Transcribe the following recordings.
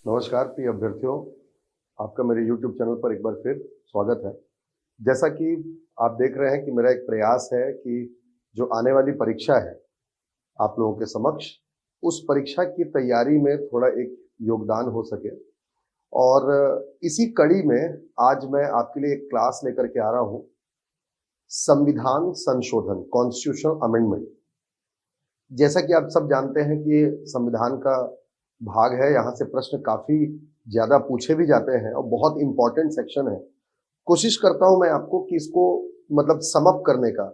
नमस्कार प्रिय अभ्यर्थियों, आपका मेरे YouTube चैनल पर एक बार फिर स्वागत है। जैसा कि आप देख रहे हैं कि मेरा एक प्रयास है कि जो आने वाली परीक्षा है आप लोगों के समक्ष, उस परीक्षा की तैयारी में थोड़ा एक योगदान हो सके। और इसी कड़ी में आज मैं आपके लिए एक क्लास लेकर के आ रहा हूँ, संविधान संशोधन, कॉन्स्टिट्यूशनल अमेंडमेंट। जैसा कि आप सब जानते हैं कि ये संविधान का भाग है, यहाँ से प्रश्न काफी ज्यादा पूछे भी जाते हैं और बहुत इंपॉर्टेंट सेक्शन है। कोशिश करता हूं मैं आपको कि इसको मतलब समअप करने का।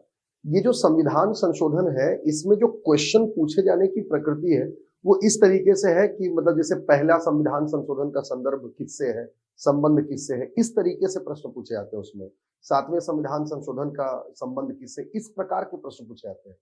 ये जो संविधान संशोधन है, इसमें जो क्वेश्चन पूछे जाने की प्रकृति है वो इस तरीके से है कि मतलब जैसे पहला संविधान संशोधन का संदर्भ किससे है, संबंध किससे है, इस तरीके से प्रश्न पूछे जाते हैं। उसमें सातवें संविधान संशोधन का संबंध किससे, इस प्रकार के प्रश्न पूछे जाते हैं।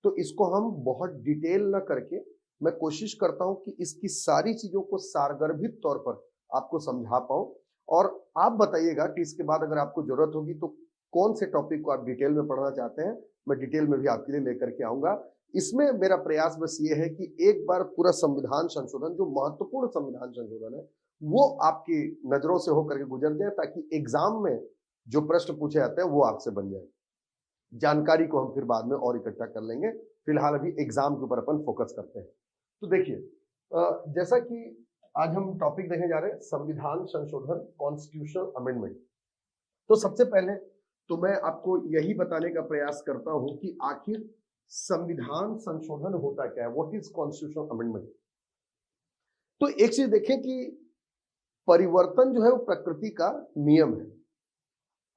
तो इसको हम बहुत डिटेल न करके मैं कोशिश करता हूं कि इसकी सारी चीजों को सारगर्भित तौर पर आपको समझा पाऊं। और आप बताइएगा कि इसके बाद अगर आपको जरूरत होगी तो कौन से टॉपिक को आप डिटेल में पढ़ना चाहते हैं, मैं डिटेल में भी आपके लिए लेकर के आऊंगा। इसमें मेरा प्रयास बस ये है कि एक बार पूरा संविधान संशोधन, जो महत्वपूर्ण संविधान संशोधन है, वो आपकी नजरों से होकर के गुजर जाए, ताकि एग्जाम में जो प्रश्न पूछे जाते हैं वो आपसे बन जाए। जानकारी को हम फिर बाद में और इकट्ठा कर लेंगे, फिलहाल अभी एग्जाम के ऊपर अपन फोकस करते हैं। तो देखिए, जैसा कि आज हम टॉपिक देखने जा रहे हैं संविधान संशोधन, कॉन्स्टिट्यूशनल अमेंडमेंट। तो सबसे पहले तो मैं आपको यही बताने का प्रयास करता हूं कि आखिर संविधान संशोधन होता क्या है, व्हाट इज कॉन्स्टिट्यूशनल अमेंडमेंट। तो एक चीज देखें कि परिवर्तन जो है वो प्रकृति का नियम है।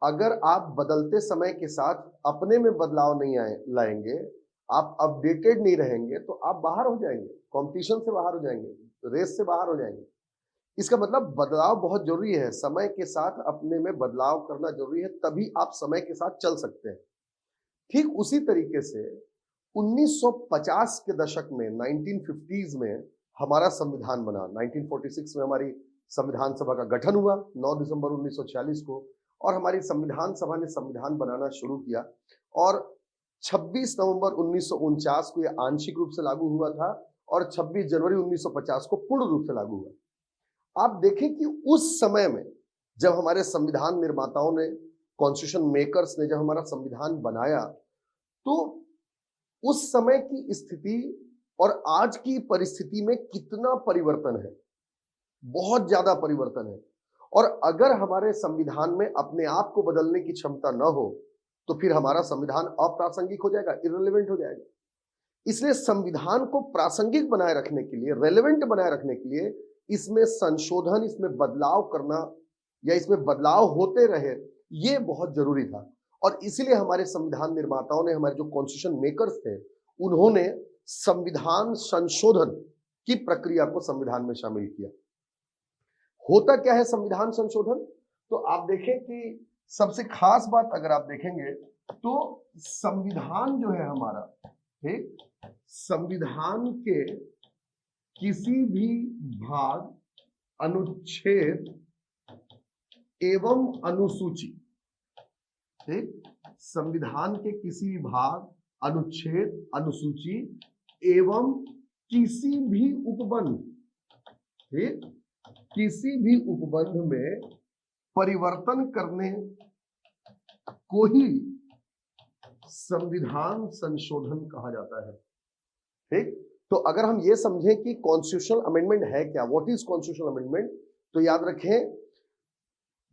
अगर आप बदलते समय के साथ अपने में बदलाव नहीं लाएंगे, आप अपडेटेड नहीं रहेंगे, तो आप बाहर हो जाएंगे, कंपटीशन से बाहर हो जाएंगे, रेस से बाहर हो जाएंगे। इसका मतलब बदलाव बहुत जरूरी है, समय के साथ अपने में बदलाव करना जरूरी है, तभी आप समय के साथ चल सकते हैं। ठीक उसी तरीके से 1950 के दशक में, 1950s में हमारा संविधान बना। 1946 में हमारी संविधान सभा का गठन हुआ 9 दिसंबर 1946 को, और हमारी संविधान सभा ने संविधान बनाना शुरू किया। और 26 नवंबर 1949 को यह आंशिक रूप से लागू हुआ था और 26 जनवरी 1950 को पूर्ण रूप से लागू हुआ। आप देखें कि उस समय में जब हमारे संविधान निर्माताओं ने, कॉन्स्टिट्यूशन मेकर्स ने जब हमारा संविधान बनाया, तो उस समय की स्थिति और आज की परिस्थिति में कितना परिवर्तन है, बहुत ज्यादा परिवर्तन है। और अगर हमारे संविधान में अपने आप को बदलने की क्षमता न हो तो फिर हमारा संविधान अप्रासंगिक हो जाएगा, इररिलेवेंट हो जाएगा। इसलिए संविधान को प्रासंगिक बनाए रखने के लिए, रेलेवेंट बनाए रखने के लिए इसमें संशोधन, इसमें बदलाव करना या इसमें बदलाव होते रहे, ये बहुत जरूरी था। और इसीलिए हमारे संविधान निर्माताओं ने, हमारे जो कॉन्स्टिट्यूशन मेकर्स थे, उन्होंने संविधान संशोधन की प्रक्रिया को संविधान में शामिल किया। होता क्या है संविधान संशोधन? तो आप देखें कि सबसे खास बात अगर आप देखेंगे तो संविधान जो है हमारा, ठीक, संविधान के किसी भी भाग, अनुच्छेद एवं अनुसूची, ठीक, संविधान के किसी भी भाग, अनुच्छेद, अनुसूची एवं किसी भी उपबंध, ठीक, किसी भी उपबंध में परिवर्तन करने को ही संविधान संशोधन कहा जाता है। ठीक, तो अगर हम ये समझें कि कॉन्स्टिट्यूशनल अमेंडमेंट है क्या, व्हाट इज कॉन्स्टिट्यूशनल अमेंडमेंट, तो याद रखें,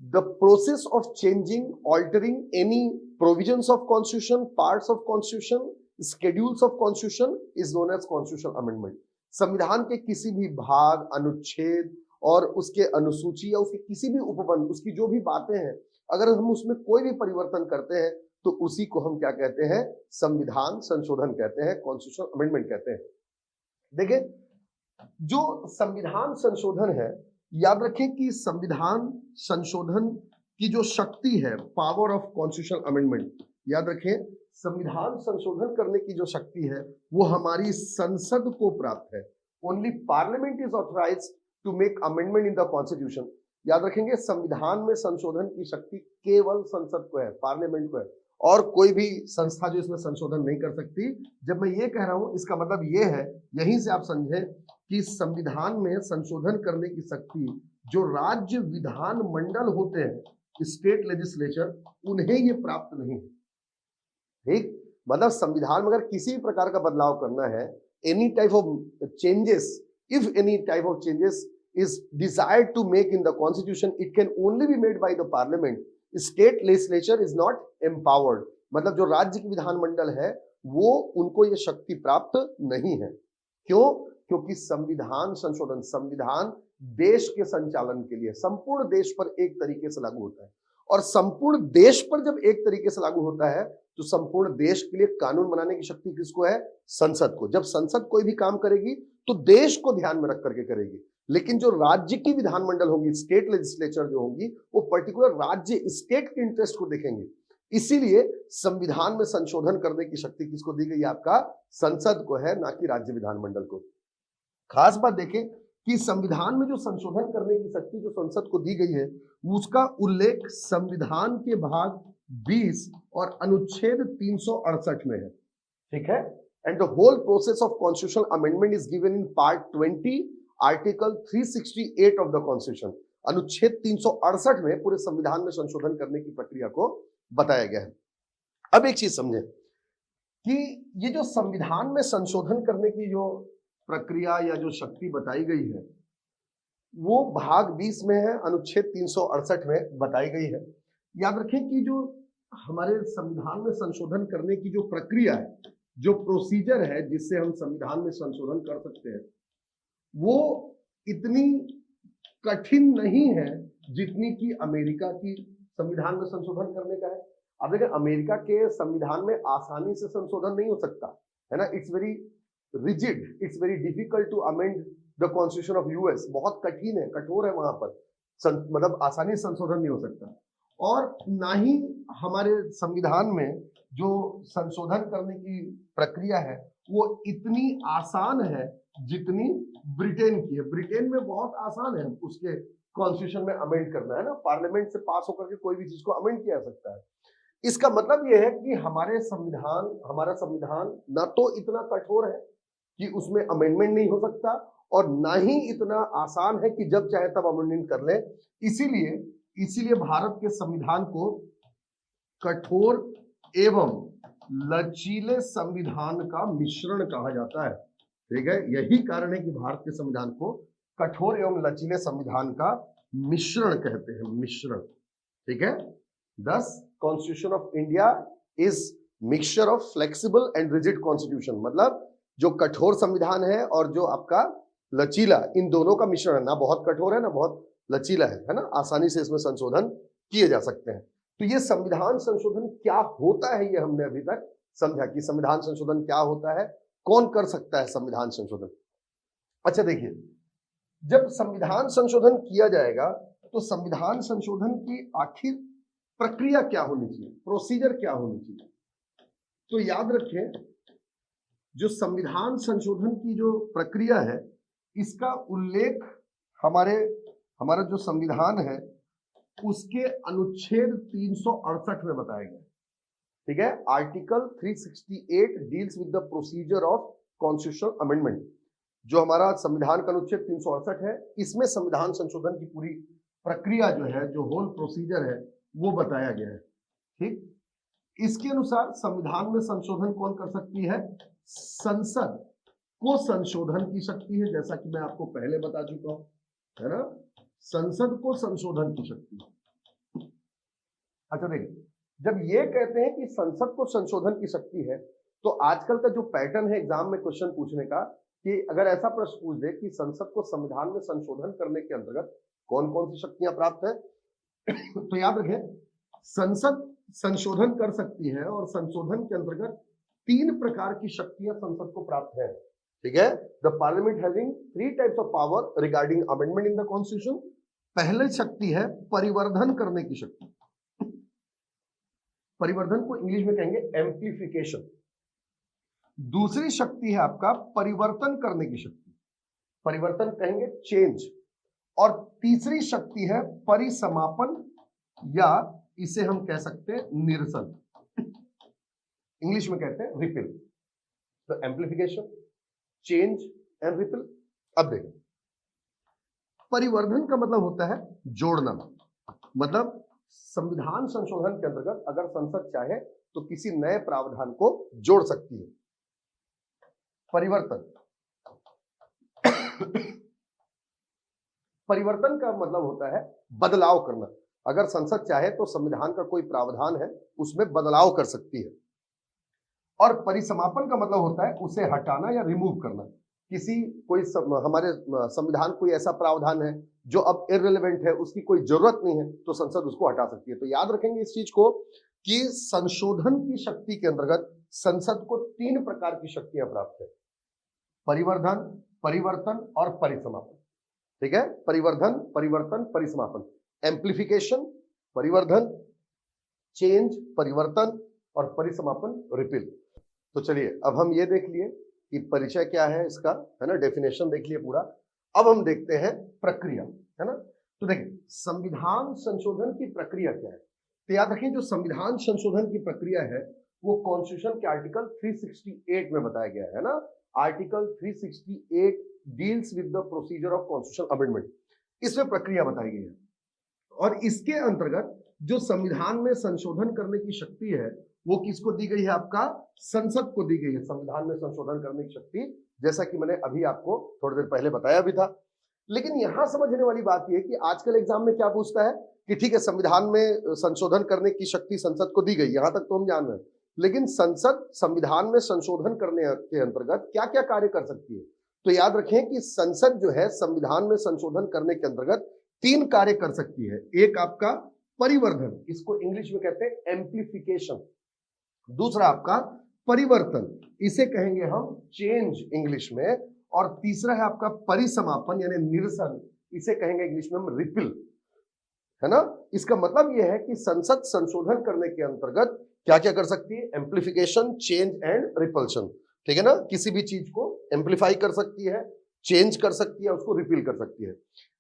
the process of changing, altering any provisions of constitution, parts of constitution, schedules of constitution is known as constitutional amendment. संविधान के किसी भी भाग, अनुच्छेद और उसके अनुसूची या उसके किसी भी उपबंध, उसकी जो भी बातें हैं, अगर हम उसमें कोई भी परिवर्तन करते हैं तो उसी को हम क्या कहते हैं, संविधान संशोधन कहते हैं, कॉन्स्टिट्यूशनल अमेंडमेंट कहते हैं। देखिए, जो संविधान संशोधन है, याद रखें कि संविधान संशोधन की जो शक्ति है, पावर ऑफ कॉन्स्टिट्यूशनल अमेंडमेंट, याद रखें, संविधान संशोधन करने की जो शक्ति है वो हमारी संसद को प्राप्त है। Only parliament is authorised to make amendment in the constitution. याद रखेंगे, संविधान में संशोधन की शक्ति केवल संसद को है, पार्लियामेंट को है, और कोई भी संस्था जो इसमें संशोधन नहीं कर सकती। जब मैं ये कह रहा हूं, इसका मतलब ये है, यहीं से आप समझें कि संविधान में संशोधन करने की शक्ति जो राज्य विधान मंडल होते हैं, स्टेट लेजिस्लेचर, उन्हें ये प्राप्त नहीं है। ठीक, मतलब संविधान में अगर किसी प्रकार का बदलाव करना है, any type of changes, if any type of changes is desired to make in the constitution, it can only be made by the parliament. State legislature is not empowered. मतलब जो राज्य की विधानमंडल है वो उनको ये शक्ति प्राप्त नहीं है। क्यों? क्योंकि संविधान संशोधन, संविधान देश के संचालन के लिए संपूर्ण देश पर एक तरीके से लागू होता है, और संपूर्ण देश पर जब एक तरीके से लागू होता है तो संपूर्ण देश के लिए कानून बनाने की शक्ति किसको है? संसद को। जब संसद कोई भी काम करेगी तो देश को ध्यान में रख करके करेगी, लेकिन जो राज्य की विधानमंडल होगी, स्टेट लेजिस्लेचर जो होगी, वो पर्टिकुलर राज्य, स्टेट के इंटरेस्ट को देखेंगे। इसीलिए संविधान में संशोधन करने की शक्ति किसको दी गई? आपका संसद को है, ना कि राज्य विधानमंडल को। खास बात देखें कि संविधान में जो संशोधन करने की शक्ति जो संसद को दी गई है, उसका उल्लेख संविधान के भाग 20 और अनुच्छेद 368 में है। ठीक है, and the whole process of constitutional amendment is given in part 20 article 368 of the constitution. अनुच्छेद 368 में पूरे संविधान में संशोधन करने की प्रक्रिया को बताया गया है। अब एक चीज समझें कि ये जो संविधान में संशोधन करने की जो प्रक्रिया या जो शक्ति बताई गई है वो भाग 20 में है, अनुच्छेद 368 में बताई गई है। याद रखें कि जो हमारे संविधान में संशोधन करने की जो प्रक्रिया है, जो प्रोसीजर है जिससे हम संविधान में संशोधन कर सकते हैं, वो इतनी कठिन नहीं है जितनी कि अमेरिका की संविधान में संशोधन करने का है। अब देखिए, अमेरिका के संविधान में आसानी से संशोधन नहीं हो सकता है ना, it's very rigid, it's very difficult to amend the constitution of US. बहुत कठिन है, कठोर है वहां पर, मतलब आसानी से संशोधन नहीं हो सकता। और ना ही हमारे संविधान में जो संशोधन करने की प्रक्रिया है वो इतनी आसान है जितनी ब्रिटेन की है। ब्रिटेन में बहुत आसान है उसके कॉन्स्टिट्यूशन में अमेंड करना, है ना, पार्लियामेंट से पास होकर के कोई भी चीज को अमेंड किया जा सकता है। इसका मतलब यह है कि हमारा संविधान ना तो इतना कठोर है कि उसमें अमेंडमेंट नहीं हो सकता, और ना ही इतना आसान है कि जब चाहे तब अमेंडमेंट कर ले। इसीलिए भारत के संविधान को कठोर एवं लचीले संविधान का मिश्रण कहा जाता है। ठीक है, यही कारण है कि भारत के संविधान को कठोर एवं लचीले संविधान का मिश्रण कहते हैं, मिश्रण। ठीक है, दस constitution of India is mixture of flexible and rigid constitution. मतलब जो कठोर संविधान है और जो आपका लचीला, इन दोनों का मिश्रण है, ना बहुत कठोर है ना बहुत लचीला है ना, आसानी से इसमें संशोधन किए जा सकते हैं। तो ये संविधान संशोधन क्या होता है, ये हमने अभी तक समझा कि संविधान संशोधन क्या होता है, कौन कर सकता है संविधान संशोधन। अच्छा देखिए, जब संविधान संशोधन किया जाएगा तो संविधान संशोधन की आखिर प्रक्रिया क्या होनी चाहिए, प्रोसीजर क्या होनी चाहिए। तो याद रखें, जो संविधान संशोधन की जो प्रक्रिया है इसका उल्लेख हमारा जो संविधान है उसके अनुच्छेद 368 में बताया गया। ठीक है, article 368 deals with the procedure of constitutional amendment. जो हमारा संविधान का अनुच्छेद 368 है, इसमें संविधान संशोधन की पूरी प्रक्रिया जो है, जो होल प्रोसीजर है, वो बताया गया है। ठीक, इसके अनुसार संविधान में संशोधन कौन कर सकती है? संसद को संशोधन की शक्ति है, जैसा कि मैं आपको पहले बता चुका हूं, है ना, संसद को संशोधन की शक्ति। अच्छा देखिए, जब ये कहते हैं कि संसद को संशोधन की शक्ति है, तो आजकल का जो पैटर्न है एग्जाम में क्वेश्चन पूछने का, कि अगर ऐसा प्रश्न पूछ दे कि संसद को संविधान में संशोधन करने के अंतर्गत कौन कौन सी शक्तियां प्राप्त है, तो याद रखें, संसद संशोधन कर सकती है और संशोधन के अंतर्गत 3 प्रकार की शक्तियां संसद को प्राप्त है। ठीक है, the parliament having 3 types of power regarding amendment in the constitution. पहले शक्ति है परिवर्धन करने की शक्ति, परिवर्धन को इंग्लिश में कहेंगे एम्प्लीफिकेशन। दूसरी शक्ति है आपका परिवर्तन करने की शक्ति, परिवर्तन कहेंगे चेंज। और तीसरी शक्ति है परिसमापन, या इसे हम कह सकते हैं निरसन, इंग्लिश में कहते हैं रिपील। तो एम्प्लीफिकेशन, चेंज एंड रिपील। अब देखिए, परिवर्धन का मतलब होता है जोड़ना। मतलब संविधान संशोधन के अंतर्गत अगर संसद चाहे तो किसी नए प्रावधान को जोड़ सकती है। परिवर्तन परिवर्तन का मतलब होता है बदलाव करना। अगर संसद चाहे तो संविधान का कोई प्रावधान है उसमें बदलाव कर सकती है। और परिसमापन का मतलब होता है उसे हटाना या रिमूव करना। हमारे संविधान कोई ऐसा प्रावधान है जो अब इररिलेवेंट है, उसकी कोई जरूरत नहीं है, तो संसद उसको हटा सकती है। तो याद रखेंगे इस चीज को कि संशोधन की शक्ति के अंतर्गत संसद को 3 प्रकार की शक्तियां प्राप्त है: परिवर्धन, परिवर्तन और परिसमापन। ठीक है, परिवर्धन, परिवर्तन, परिसमापन। एम्प्लीफिकेशन परिवर्धन, चेंज परिवर्तन, और परिसमापन रिपील। तो चलिए अब हम ये देख लिए कि परिचय क्या है इसका, है ना, डेफिनेशन देख लिए पूरा। अब हम देखते हैं प्रक्रिया, है ना। तो देखिए संविधान संशोधन की प्रक्रिया क्या है। तो याद रखिए जो संविधान संशोधन की प्रक्रिया है वो कॉन्स्टिट्यूशन के आर्टिकल 368 में बताया गया है ना। Article 368 deals with the procedure of constitutional amendment. इसमें प्रक्रिया बताई गई है और इसके अंतर्गत जो संविधान में संशोधन करने की शक्ति है वो किसको दी गई है, आपका संसद को दी गई है संविधान में संशोधन करने की शक्ति, जैसा कि मैंने अभी आपको थोड़ी देर पहले बताया भी था। लेकिन यहां समझने वाली बात यह कि आजकल एग्जाम में क्या पूछता है कि ठीक है संविधान में संशोधन करने की शक्ति संसद को दी गई, यहां तक तो हम जान रहे हैं, लेकिन संसद संविधान में संशोधन करने के अंतर्गत क्या क्या कार्य कर सकती है। तो याद रखें कि संसद जो है संविधान में संशोधन करने के अंतर्गत 3 कार्य कर सकती है। एक आपका परिवर्धन, इसको इंग्लिश में कहते हैं एम्प्लीफिकेशन। दूसरा आपका परिवर्तन, इसे कहेंगे हम चेंज इंग्लिश में। और तीसरा है आपका परिसमापन यानी निरसन, इसे कहेंगे इंग्लिश में हम रिपील, है ना। इसका मतलब यह है कि संसद संशोधन करने के अंतर्गत क्या क्या कर सकती है, एम्प्लीफिकेशन, चेंज एंड रिपल्शन। ठीक है ना, किसी भी चीज को एम्प्लीफाई कर सकती है, चेंज कर सकती है, उसको रिपील कर सकती है।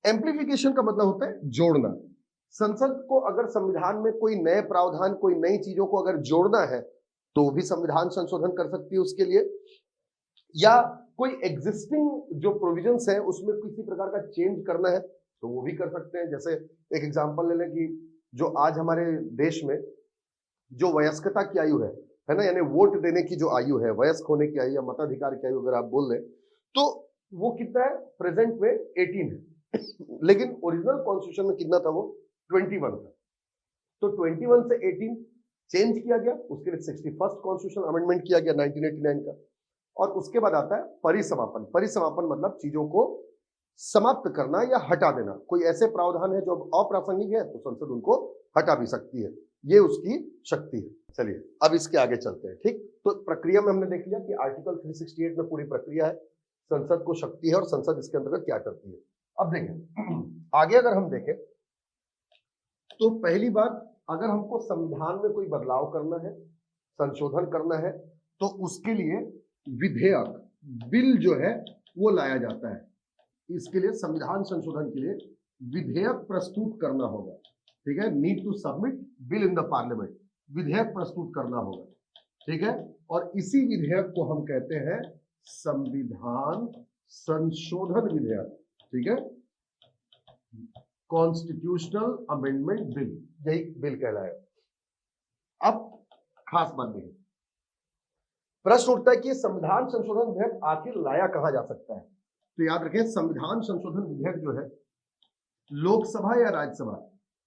एम्प्लीफिकेशन का मतलब होता है जोड़ना। संसद को अगर संविधान में कोई नए प्रावधान, कोई नई चीजों को अगर जोड़ना है तो भी संविधान संशोधन कर सकती है उसके लिए, या कोई एग्जिस्टिंग जो प्रोविजंस है उसमें किसी प्रकार का चेंज करना है तो वो भी कर सकते हैं। जैसे एक एग्जांपल ले लें कि जो आज हमारे देश में जो वयस्कता की आयु है ना, यानी वोट देने की जो आयु है, वयस्क होने की आयु या मताधिकार की आयु अगर आप बोल लें तो वो कितना है, प्रेजेंट में 18 है लेकिन ओरिजिनल कॉन्स्टिट्यूशन में कितना था, वो 21 था। तो 21 से 18 चेंज किया गया, उसके लिए 61st कॉन्स्टिट्यूशन अमेंडमेंट किया गया 1989 का। और उसके बाद आता है परिसमापन। परिसमापन मतलब चीजों को समाप्त करना या हटा देना। कोई ऐसे प्रावधान है जो अप्रासंगिक है तो संसद उनको हटा भी सकती है, ये उसकी शक्ति है। चलिए अब इसके आगे चलते हैं। ठीक, तो प्रक्रिया में हमने देख लिया कि आर्टिकल 368 में पूरी प्रक्रिया है, संसद को शक्ति है और संसद इसके अंतर्गत क्या करती है। अब देखें आगे अगर हम देखें तो पहली बात, अगर हमको संविधान में कोई बदलाव करना है, संशोधन करना है, तो उसके लिए विधेयक, बिल जो है वो लाया जाता है। इसके लिए संविधान संशोधन के लिए विधेयक प्रस्तुत करना होगा। ठीक है, need to submit bill in the parliament, विधेयक प्रस्तुत करना होगा। ठीक है, और इसी विधेयक को हम कहते हैं संविधान संशोधन विधेयक। ठीक है, कॉन्स्टिट्यूशनल अमेंडमेंट बिल, यही बिल कहलाएगा। अब खास बात देखिए, प्रश्न उठता है कि संविधान संशोधन विधेयक आखिर लाया कहां जा सकता है। तो याद रखें संविधान संशोधन विधेयक जो है लोकसभा या राज्यसभा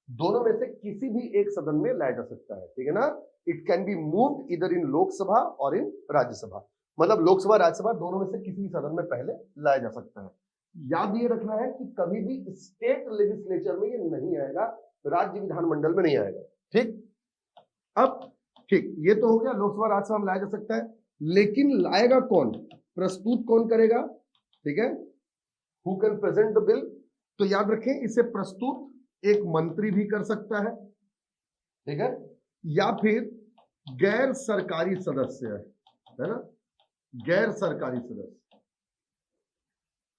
दोनों में से किसी भी एक सदन में लाया जा सकता है। ठीक है ना, इट कैन बी मूव्ड इधर इन लोकसभा और इन राज्यसभा। मतलब लोकसभा राज्यसभा दोनों में से किसी भी सदन में पहले लाया जा सकता है। याद ये रखना है कि कभी भी स्टेट लेजिस्लेचर में ये नहीं आएगा, राज्य विधानमंडल में नहीं आएगा। ठीक, अब ठीक, ये तो हो गया लोकसभा राज्यसभा में लाया जा सकता है, लेकिन लाएगा कौन, प्रस्तुत कौन करेगा। ठीक है, who can present the bill. तो याद रखें इसे प्रस्तुत एक मंत्री भी कर सकता है, ठीक है, या फिर गैर सरकारी सदस्य है ना, गैर सरकारी सदस्य।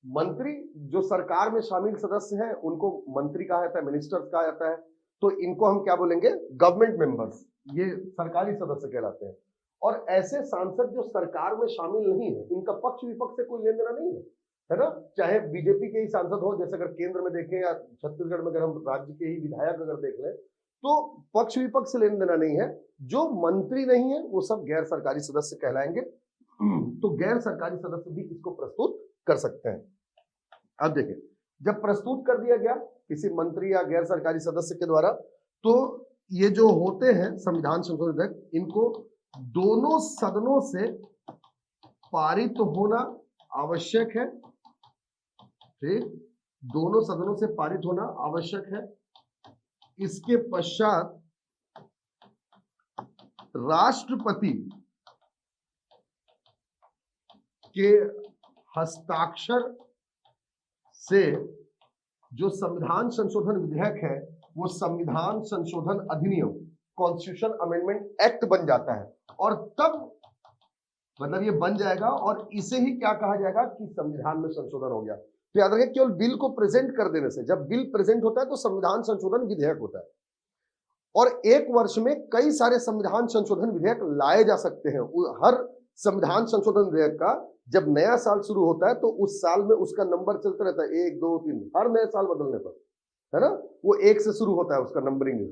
मंत्री जो सरकार में शामिल सदस्य हैं उनको मंत्री कहा जाता है, मिनिस्टर्स कहा जाता है। तो इनको हम क्या बोलेंगे, गवर्नमेंट मेंबर्स, ये सरकारी सदस्य कहलाते हैं। और ऐसे सांसद जो सरकार में शामिल नहीं है, इनका पक्ष विपक्ष से कोई लेन देना नहीं है, है ना, चाहे बीजेपी के ही सांसद हो, जैसे अगर केंद्र में देखें या छत्तीसगढ़ में अगर हम राज्य के ही विधायक अगर देख लें, तो पक्ष विपक्ष से लेना देना नहीं है। जो मंत्री नहीं है वो सब गैर सरकारी सदस्य कहलाएंगे। तो गैर सरकारी सदस्य भी इसको प्रस्तुत कर सकते हैं। अब देखिए, जब प्रस्तुत कर दिया गया किसी मंत्री या गैर सरकारी सदस्य के द्वारा, तो ये जो होते हैं संविधान संशोधन विधेयक, इनको दोनों सदनों से पारित होना आवश्यक है। ठीक, दोनों सदनों से पारित होना आवश्यक है। इसके पश्चात राष्ट्रपति के हस्ताक्षर से जो संविधान संशोधन विधेयक है वो संविधान संशोधन अधिनियम, कॉन्स्टिट्यूशन अमेंडमेंट एक्ट बन जाता है। और तब मतलब ये बन जाएगा और इसे ही क्या कहा जाएगा कि संविधान में संशोधन हो गया। तो याद रखें, केवल बिल को प्रेजेंट कर देने से, जब बिल प्रेजेंट होता है तो संविधान संशोधन विधेयक होता है। और एक वर्ष में कई सारे संविधान संशोधन विधेयक लाए जा सकते हैं। हर संविधान संशोधन विधेयक का जब नया साल शुरू होता है तो उस साल में उसका नंबर चलता रहता है, 1 2 3, हर नए साल बदलने पर, है ना, वो 1 से शुरू होता है उसका नंबरिंग।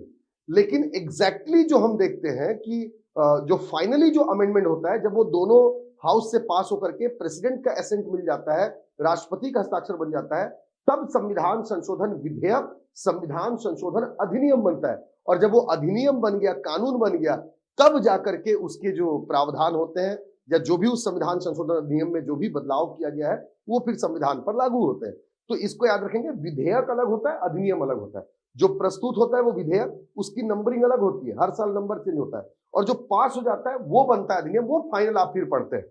लेकिन एग्जैक्टली जो हम देखते हैं कि जो फाइनली जो अमेंडमेंट होता है, जब वो दोनों हाउस से पास होकर के प्रेसिडेंट का एसेंट मिल जाता है, राष्ट्रपति का हस्ताक्षर बन जाता है, तब संविधान संशोधन विधेयक संविधान संशोधन अधिनियम बनता है। और जब वो अधिनियम बन गया, कानून बन गया, तब जाकर के उसके जो प्रावधान होते हैं या जो भी उस संविधान संशोधन अधिनियम में जो भी बदलाव किया गया है वो फिर संविधान पर लागू होते हैं। तो इसको याद रखेंगे, विधेयक अलग होता है, अधिनियम अलग होता है। जो प्रस्तुत होता है वो विधेयक, उसकी नंबरिंग अलग होती है, हर साल नंबर चेंज होता है, और जो पास हो जाता है वो बनता है अधिनियम, वो फाइनल आप फिर पढ़ते हैं।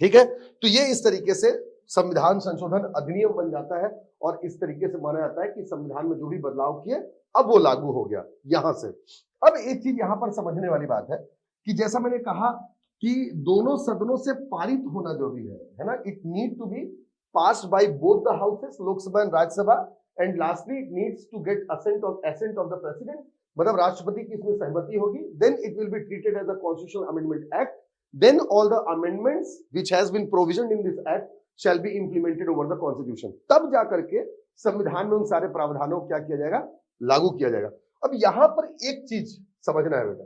ठीक है, तो ये इस तरीके से संविधान संशोधन अधिनियम बन जाता है और इस तरीके से माना जाता है कि संविधान में जो भी बदलाव किए अब वो लागू हो गया। यहां से अब एक चीज यहां पर समझने वाली बात है कि जैसा मैंने कहा कि दोनों सदनों से पारित होना जरूरी है ना, it need to be passed by both the houses, Lok Sabha and Rajya Sabha, and lastly it needs to get assent of the president, मतलब राष्ट्रपति की इसमें सहमति होगी, then it will be treated as a constitutional amendment act, then all the amendments which has been provision in this act shall be implemented over the constitution. तब जाकर के संविधान में उन सारे प्रावधानों को क्या किया जाएगा, लागू किया जाएगा। अब यहां पर एक चीज समझना है बेटा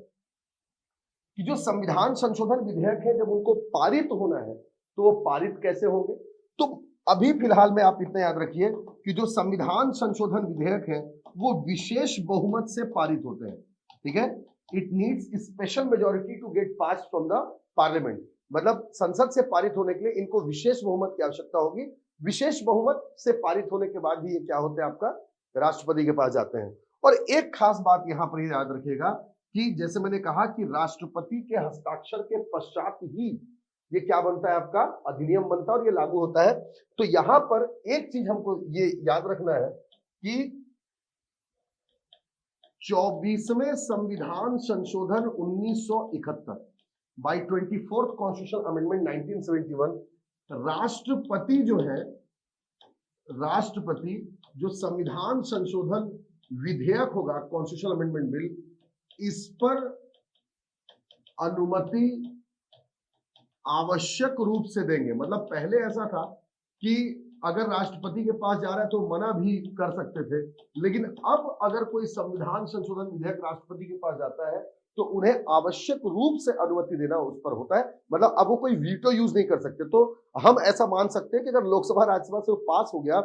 कि जो संविधान संशोधन विधेयक है, जब उनको पारित होना है तो वो पारित कैसे होंगे। तो अभी फिलहाल में आप इतना याद रखिए कि जो संविधान संशोधन विधेयक है वो विशेष बहुमत से पारित होते हैं। ठीक है, it needs special majority to get pass from the parliament, मतलब संसद से पारित होने के लिए इनको विशेष बहुमत की आवश्यकता होगी। विशेष बहुमत से पारित होने के बाद ही ये क्या होते हैं, आपका राष्ट्रपति के पास जाते हैं। और एक खास बात यहां पर याद रखिएगा कि जैसे मैंने कहा कि राष्ट्रपति के हस्ताक्षर के पश्चात ही ये क्या बनता है, आपका अधिनियम बनता है और ये लागू होता है। तो यहां पर एक चीज हमको ये याद रखना है कि 24वें संविधान संशोधन 1971 बाय 24th कॉन्स्टिट्यूशन अमेंडमेंट 1971, राष्ट्रपति जो है, राष्ट्रपति जो संविधान संशोधन विधेयक होगा, कॉन्स्टिट्यूशनल अमेंडमेंट बिल, इस पर अनुमति आवश्यक रूप से देंगे। मतलब पहले ऐसा था कि अगर राष्ट्रपति के पास जा रहा है तो मना भी कर सकते थे, लेकिन अब अगर कोई संविधान संशोधन विधेयक राष्ट्रपति के पास जाता है तो उन्हें आवश्यक रूप से अनुमति देना उस पर होता है। मतलब अब वो कोई वीटो यूज नहीं कर सकते। तो हम ऐसा मान सकते हैं कि अगर लोकसभा राज्यसभा से वो पास हो गया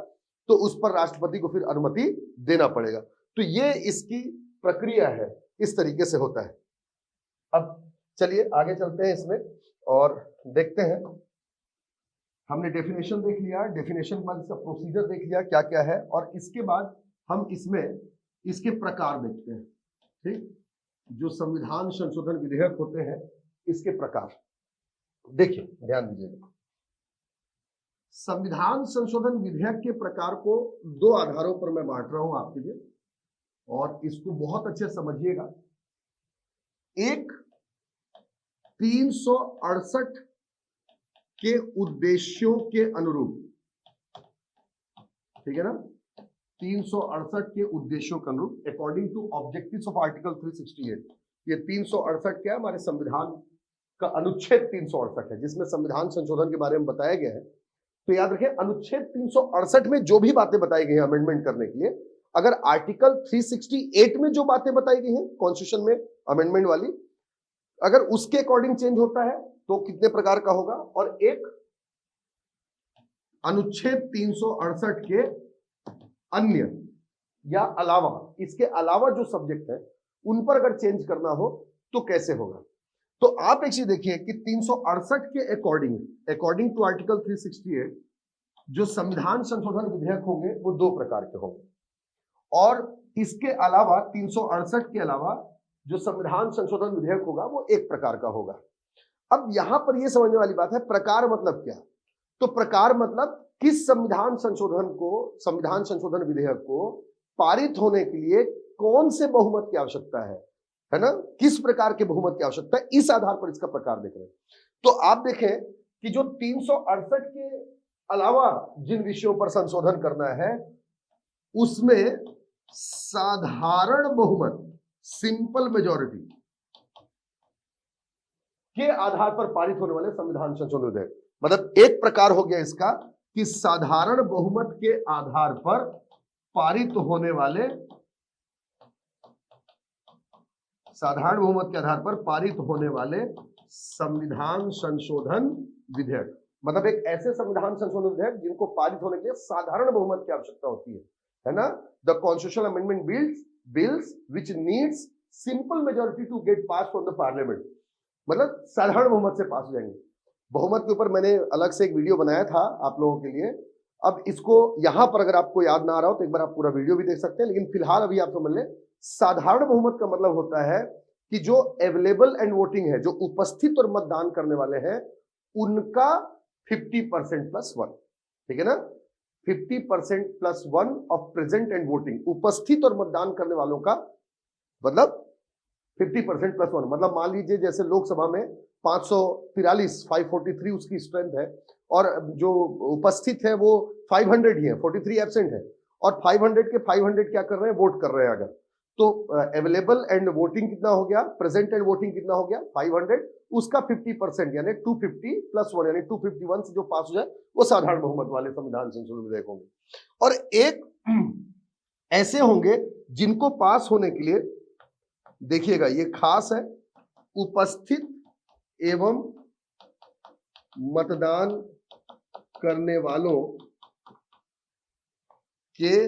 तो उस पर राष्ट्रपति को फिर अनुमति देना पड़ेगा। तो ये इसकी प्रक्रिया है, इस तरीके से होता है। अब चलिए आगे चलते हैं इसमें और देखते हैं। हमने डेफिनेशन देख लिया, डेफिनेशन बाद इसका प्रोसीजर देख लिया क्या क्या है, और इसके बाद हम इसमें इसके प्रकार देखते हैं। ठीक, जो संविधान संशोधन विधेयक होते हैं इसके प्रकार देखिए, ध्यान दीजिएगा। संविधान संशोधन विधेयक के प्रकार को 2 आधारों पर मैं बांट रहा हूं आपके लिए, और इसको बहुत अच्छे समझिएगा। एक 368 के उद्देश्यों के अनुरूप, ठीक है ना, 368 के उद्देश्यों के अनुरूप, according to objectives of article 368। ये 368 क्या है, हमारे संविधान का अनुच्छेद 368 है, जिसमें संविधान संशोधन के बारे में बताया गया है। तो याद रखें, अनुच्छेद 368 में जो भी बातें बताई गई हैं अमेंडमेंट करने के लिए, अगर आर्टिकल 368 में जो बातें बताई गई हैं कॉन्स्टिट्यूशन में अमेंडमेंट वाली, अगर उसके अकॉर्डिंग चेंज होता है तो कितने प्रकार का होगा, और एक अनुच्छेद 368 के अन्य या अलावा, इसके अलावा जो सब्जेक्ट है उन पर अगर चेंज करना हो तो कैसे होगा। तो आप एक चीज देखिए कि 368 के अकॉर्डिंग टू आर्टिकल 368 जो संविधान संशोधन विधेयक होंगे वो दो प्रकार के होंगे, और इसके अलावा 368 के अलावा जो संविधान संशोधन विधेयक होगा वो एक प्रकार का होगा। अब यहां पर यह समझने वाली बात है, प्रकार मतलब क्या। तो प्रकार मतलब किस संविधान संशोधन विधेयक को पारित होने के लिए कौन से बहुमत की आवश्यकता है ना, किस प्रकार के बहुमत की आवश्यकता है, इस आधार पर इसका प्रकार देख रहे हैं। तो आप देखें कि जो 368 के अलावा जिन विषयों पर संशोधन करना है उसमें साधारण बहुमत, सिंपल मेजॉरिटी के आधार पर पारित होने वाले संविधान संशोधन विधेयक, मतलब एक प्रकार हो गया इसका कि साधारण बहुमत के आधार पर पारित होने वाले, साधारण बहुमत के आधार पर पारित होने वाले संविधान संशोधन विधेयक, मतलब एक ऐसे संविधान संशोधन विधेयक जिनको पारित होने के लिए साधारण बहुमत की आवश्यकता होती है ना। The constitutional amendment bills which needs simple majority to get pass from the parliament, मतलब साधारण बहुमत से पास हो जाएंगे। बहुमत के ऊपर मैंने अलग से एक वीडियो बनाया था आप लोगों के लिए, अब इसको यहां पर अगर आपको याद ना आ रहा हो तो एक बार आप पूरा वीडियो भी देख सकते हैं, लेकिन फिलहाल अभी आप समझ लें साधारण बहुमत का मतलब होता है कि जो अवेलेबल एंड वोटिंग है, जो उपस्थित और मतदान करने वाले हैं उनका 50% प्लस 1, ठीक है ना, 50% plus 1 of present and voting, उपस्थित और मतदान करने वालों का मतलब 50% प्लस 1, मतलब मान लीजिए जैसे लोकसभा में 543 उसकी स्ट्रेंथ है और जो उपस्थित है वो 500 ही है, 43 एब्सेंट है, और 500 के 500 क्या कर रहे हैं, वोट कर रहे हैं। अगर तो अवेलेबल एंड वोटिंग कितना हो गया, प्रेजेंट एंड वोटिंग कितना हो गया 500, उसका 50% यानी 250 प्लस 1 यानी 251 से जो पास हो जाए वो साधारण बहुमत वाले संविधान संशोधन विधेयक होंगे। और एक ऐसे होंगे जिनको पास होने के लिए, देखिएगा ये खास है, उपस्थित एवं मतदान करने वालों के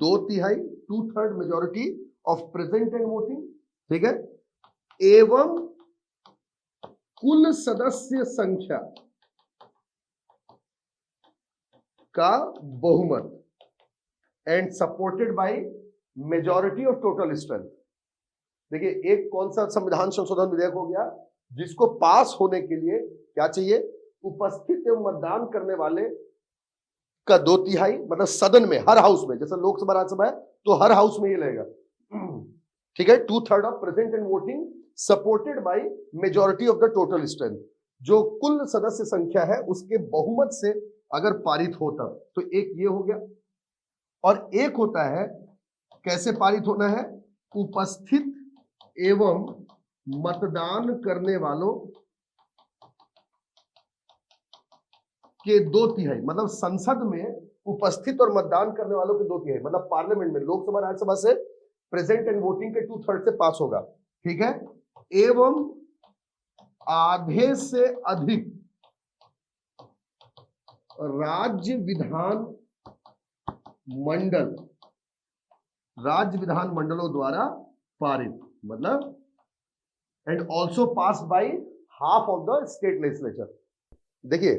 2/3 2/3 majority of present and voting, ठीक है, एवं कुल सदस्य संख्या का बहुमत and supported by majority of total strength. देखिए एक कौन सा संविधान संशोधन विधेयक हो गया जिसको पास होने के लिए क्या चाहिए, उपस्थित एवं मतदान करने वाले का 2/3, मतलब सदन में हर हाउस में, जैसे लोकसभा राज्यसभा है तो हर हाउस में ये लगेगा, ठीक है, 2/3 of present and voting supported by majority of the total strength, जो कुल सदस्य संख्या है उसके बहुमत से अगर पारित हो तब। तो एक ये हो गया, और एक होता है कैसे पारित होना है, उपस्थित एवं मतदान करने वालों के 2/3, मतलब संसद में उपस्थित और मतदान करने वालों के 2/3, मतलब पार्लियामेंट में लोकसभा राज्यसभा से प्रेजेंट एंड वोटिंग के 2/3 से पास होगा, ठीक है, एवं आधे से अधिक राज्य विधान मंडलों द्वारा पारित, मतलब and also pass by half of the state legislature. देखिए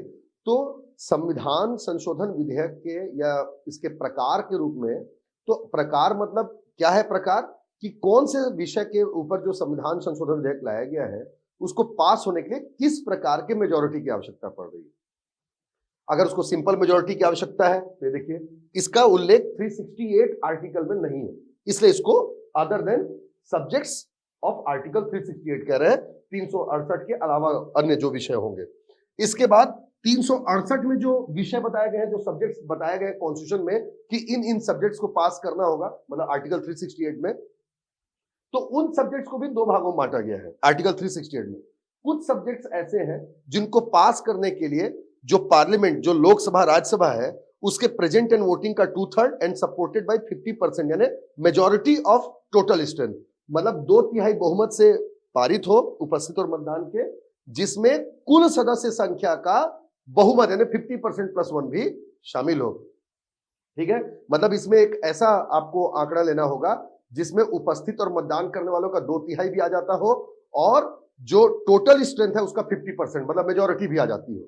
तो संविधान संशोधन विधेयक के या इसके प्रकार के रूप में, तो प्रकार मतलब क्या है, प्रकार कि कौन से विषय के ऊपर जो संविधान संशोधन विधेयक लाया गया है उसको पास होने के लिए किस प्रकार के मेजॉरिटी की आवश्यकता पड़ रही है। अगर उसको सिंपल मेजॉरिटी की आवश्यकता है तो देखिए इसका उल्लेख 368 आर्टिकल में नहीं है, इसलिए इसको other than subjects of article 368 कह रहे हैं, 368 के अलावा अन्य जो विषय होंगे। इसके बाद 368 में जो विषय बताए गए हैं, जो सब्जेक्ट्स बताए गए कॉन्स्टिट्यूशन में कि इन सब्जेक्ट्स को पास करना होगा, मतलब आर्टिकल 368 में, तो उन सब्जेक्ट्स को भी दो भागों में बांटा गया है आर्टिकल 368 में। कुछ सब्जेक्ट्स ऐसे हैं जिनको पास करने के लिए जो पार्लियामेंट, जो लोकसभा राज्यसभा है, उसके प्रेजेंट एंड वोटिंग का 2/3 एंड सपोर्टेड बाय 50%, यानी मेजॉरिटी ऑफ टोटल स्ट्रेंथ, मतलब 2/3 बहुमत से पारित हो उपस्थित और मतदान के, जिसमें कुल सदस्य संख्या का बहुमत यानी 50% प्लस 1 भी शामिल हो। ठीक है, मतलब इसमें एक ऐसा आपको आंकड़ा लेना होगा जिसमें उपस्थित और मतदान करने वालों का 2/3 भी आ जाता हो और जो टोटल स्ट्रेंथ है उसका 50%, मतलब मेजॉरिटी भी आ जाती हो।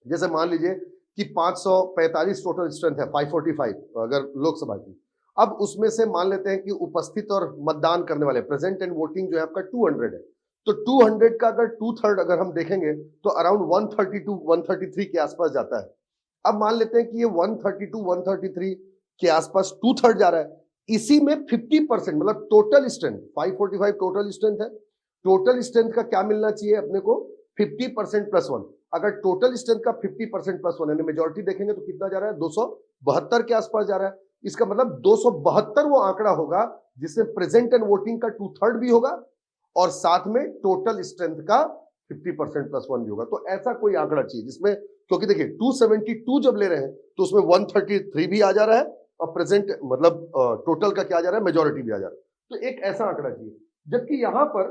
जैसे मान लीजिए कि 545 टोटल स्ट्रेंथ है, 545 अगर लोकसभा की, अब उसमें से मान लेते हैं कि उपस्थित और मतदान करने वाले प्रेजेंट एंड वोटिंग जो है आपका 200 है, तो 200 का अगर 2/3 अगर हम देखेंगे तो अराउंड 132 133 के आसपास जाता है। अब मान लेते हैं कि ये 132 133 के आसपास 2/3 जा रहा है, इसी में 50% मतलब टोटल स्ट्रेंथ 545 टोटल स्ट्रेंथ है, टोटल स्ट्रेंथ का क्या मिलना चाहिए अपने को 50% प्लस 1। अगर टोटल स्ट्रेंथ का 50% प्लस 1 यानी मेजॉरिटी देखेंगे तो कितना जा रहा है 272 के आसपास जा रहा है। इसका मतलब 272 वो आंकड़ा होगा जिसमें प्रेजेंट एंड वोटिंग का 2/3 भी होगा और साथ में टोटल स्ट्रेंथ का 50% प्लस 1 भी होगा। तो ऐसा कोई आंकड़ा चाहिए जिसमें, क्योंकि देखिए 272 जब ले रहे हैं तो उसमें 133 भी आ जा रहा है और प्रेजेंट मतलब टोटल का क्या आ जा रहा है मेजॉरिटी भी आ जा रहा है, तो एक ऐसा आंकड़ा चाहिए। जबकि यहां पर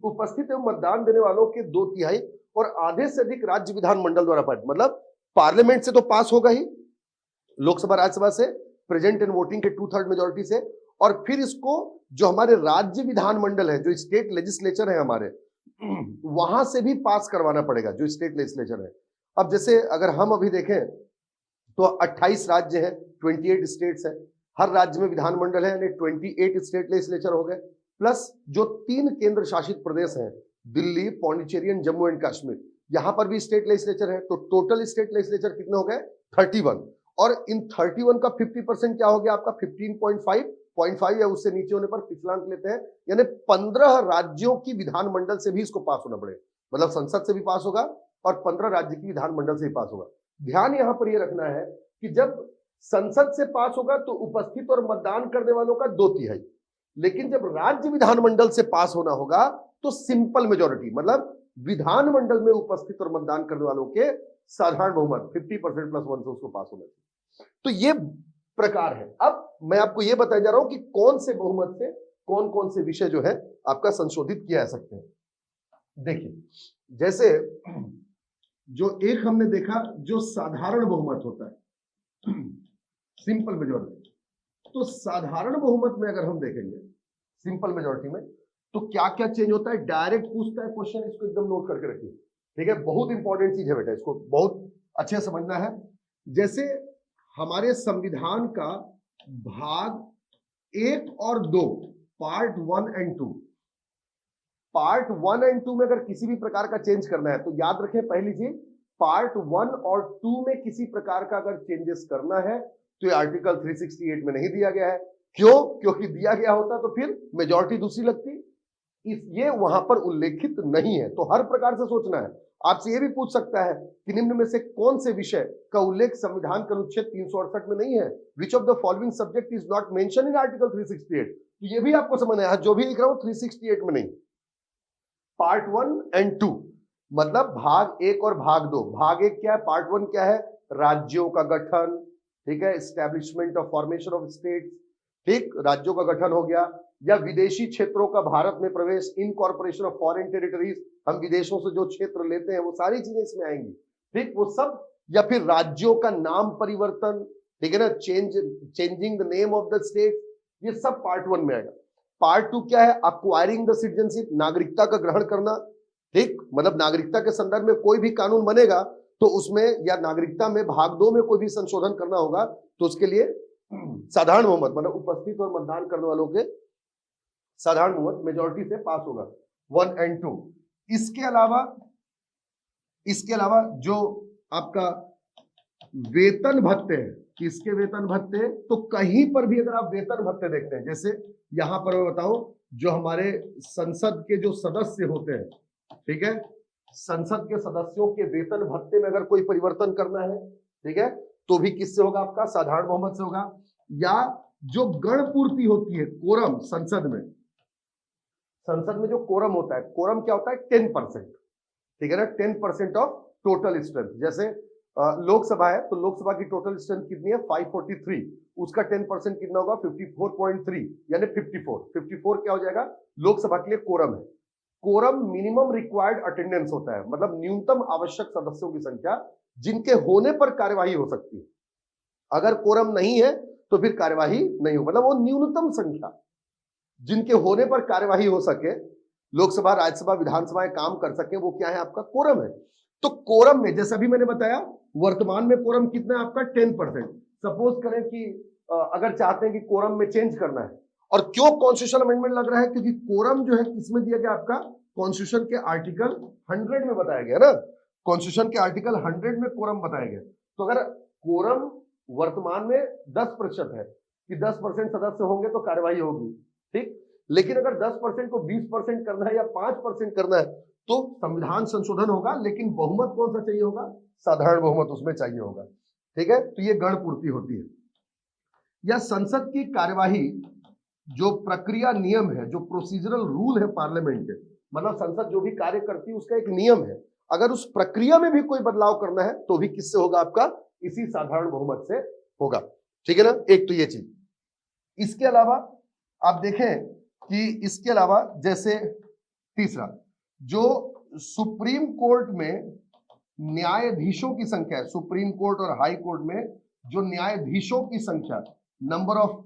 उपस्थित एवं मतदान देने वालों के 2/3 और आधे से अधिक राज्य विधानमंडल द्वारा पारित, मतलब पार्लियामेंट से तो पास होगा ही, लोकसभा राज्यसभा से, प्रेजेंट एंड वोटिंग के 2/3 मेजॉरिटी से, और फिर इसको जो हमारे राज्य विधानमंडल है, जो स्टेट लेजिस्लेचर है हमारे, वहां से भी पास करवाना पड़ेगा जो स्टेट लेजिस्लेचर है। अब जैसे अगर हम अभी देखें तो 28 राज्य हैं, 28 स्टेट्स हैं, हर राज्य में विधानमंडल है यानी 28 स्टेट लेजिस्लेचर हो गए, प्लस जो 3 केंद्र शासित प्रदेश हैं, दिल्ली, पौंडीचेरी एंड जम्मू एंड कश्मीर, यहां पर भी स्टेट लेजिस्लेचर है। तो टोटल स्टेट लेजिस्लेचर कितने हो गए 31, और इन 31 का 50% क्या हो गया आपका 15.5 या उससे नीचे होने पर पिछला अंक लेते हैं, यानी 15 राज्यों की विधानमंडल से भी इसको पास होना पड़ेगा, मतलब संसद से भी पास होगा और 15 राज्य की विधानमंडल से भी पास होगा। ध्यान यहां पर यह रखना है कि जब संसद से पास होगा तो उपस्थित और मतदान करने वालों का 2/3, लेकिन जब राज्य विधानमंडल से पास होना होगा तो सिंपल मेजॉरिटी, मतलब विधानमंडल में उपस्थित और मतदान करने वालों के साधारण बहुमत 50% प्लस 1 से उसको पास होना चाहिए। तो ये प्रकार है। अब मैं आपको यह बताया जा रहा हूं कि कौन से बहुमत से कौन कौन से विषय जो है आपका संशोधित किया जा सकते हैं। देखिए, जैसे जो एक हमने देखा जो साधारण बहुमत होता है, सिंपल मेजॉरिटी, तो साधारण बहुमत में अगर हम देखेंगे सिंपल मेजॉरिटी में तो क्या क्या चेंज होता है, डायरेक्ट पूछता है क्वेश्चन, इसको एकदम नोट करके रखिए, ठीक है, बहुत इंपॉर्टेंट चीज है बेटा, इसको बहुत अच्छे से समझना है। जैसे हमारे संविधान का भाग 1 और 2, पार्ट 1 एंड 2, पार्ट 1 एंड 2 में अगर किसी भी प्रकार का चेंज करना है तो याद रखें पहली चीज, पार्ट 1 और 2 में किसी प्रकार का अगर चेंजेस करना है तो ये आर्टिकल 368 में नहीं दिया गया है। क्यों? क्योंकि दिया गया होता तो फिर मेजॉरिटी दूसरी लगती, ये वहां पर उल्लेखित नहीं है। तो हर प्रकार से सोचना है। आपसे ये भी पूछ सकता है कि निम्न में से कौन से विषय का उल्लेख संविधान के अनुच्छेद 368 में नहीं है, which of the following subject is not mention in article 368, तो ये भी आपको समझना है, जो भी लिख रहा हूं 368 में नहीं। पार्ट 1 एंड 2 मतलब भाग 1 और भाग 2। भाग 1 क्या है, पार्ट 1 क्या है, राज्यों का गठन, ठीक है, establishment of formation of states, ठीक, राज्यों का गठन हो गया, या विदेशी क्षेत्रों का भारत में प्रवेश, इनकॉर्पोरेशन ऑफ फॉरेन टेरिटरीज, हम विदेशों से जो क्षेत्र लेते हैं वो सारी चीजें इसमें आएंगी, ठीक, वो सब, या फिर राज्यों का नाम परिवर्तन, ठीक है ना, changing the name of the state, ये सब पार्ट 1 में आएगा। पार्ट 2 क्या है, अक्वायरिंग द सिटीजनशिप, नागरिकता का ग्रहण करना, ठीक, मतलब नागरिकता के संदर्भ में कोई भी कानून बनेगा तो उसमें, या नागरिकता में भाग 2 में कोई भी संशोधन करना होगा तो उसके लिए साधारण बहुमत मतलब उपस्थित और मतदान करने वालों के साधारण बहुमत मेजॉरिटी से पास होगा 1 एंड 2। इसके अलावा जो आपका वेतन भत्ते हैं, किसके वेतन भत्ते, तो कहीं पर भी अगर आप वेतन भत्ते देखते हैं, जैसे यहां पर मैं बताऊं, जो हमारे संसद के जो सदस्य होते हैं, ठीक है, संसद के सदस्यों के वेतन भत्ते में अगर कोई परिवर्तन करना है, ठीक है, तो भी किससे होगा, आपका साधारण बहुमत से होगा। या जो गण पूर्ति होती है, कोरम, संसद में जो कोरम होता है, कोरम क्या होता है 10%, ठीक है ना, 10% ऑफ टोटल स्ट्रेंथ। जैसे लोकसभा है तो लोकसभा की टोटल स्ट्रेंथ कितनी है 543, उसका 10% कितना होगा 54.3 यानी 54 क्या हो जाएगा लोकसभा के लिए कोरम है। कोरम मिनिमम रिक्वायर्ड अटेंडेंस होता है, मतलब न्यूनतम आवश्यक सदस्यों की संख्या जिनके होने पर कार्यवाही हो सकती है। अगर कोरम नहीं है तो फिर कार्यवाही नहीं हो, मतलब वो न्यूनतम संख्या जिनके होने पर कार्यवाही हो सके, लोकसभा राज्यसभा विधानसभाएं काम कर सके, वो क्या है आपका कोरम है। तो कोरम में जैसे अभी मैंने बताया वर्तमान में कोरम कितना है आपका 10%। सपोज करें कि अगर चाहते हैं कि कोरम में चेंज करना है, और क्यों कॉन्स्टिट्यूशन अमेंडमेंट लग रहा है, क्योंकि कोरम जो है किसमें दिया गया आपका कॉन्स्टिट्यूशन के आर्टिकल 100 में बताया गया ना, कॉन्स्टिट्यूशन के आर्टिकल 100 में कोरम बताया गया। तो अगर कोरम वर्तमान में 10% है कि 10% सदस्य होंगे तो कार्यवाही होगी, ठीक, लेकिन अगर 10% को 20% करना है या 5% करना है तो संविधान संशोधन होगा, लेकिन बहुमत कौन सा चाहिए होगा, साधारण बहुमत उसमें चाहिए होगा, ठीक है। तो ये गण पूर्ति होती है। या संसद की कार्यवाही जो प्रक्रिया नियम है, जो प्रोसीजरल रूल है पार्लियामेंट के, मतलब संसद जो भी कार्य करती है उसका एक नियम है, अगर उस प्रक्रिया में भी कोई बदलाव करना है तो भी किससे होगा आपका, इसी साधारण बहुमत से होगा, ठीक है ना। एक तो ये चीज। इसके अलावा आप देखें कि इसके अलावा जैसे तीसरा, जो सुप्रीम कोर्ट में न्यायाधीशों की संख्या है, सुप्रीम कोर्ट और हाई कोर्ट में जो न्यायाधीशों की संख्या, number of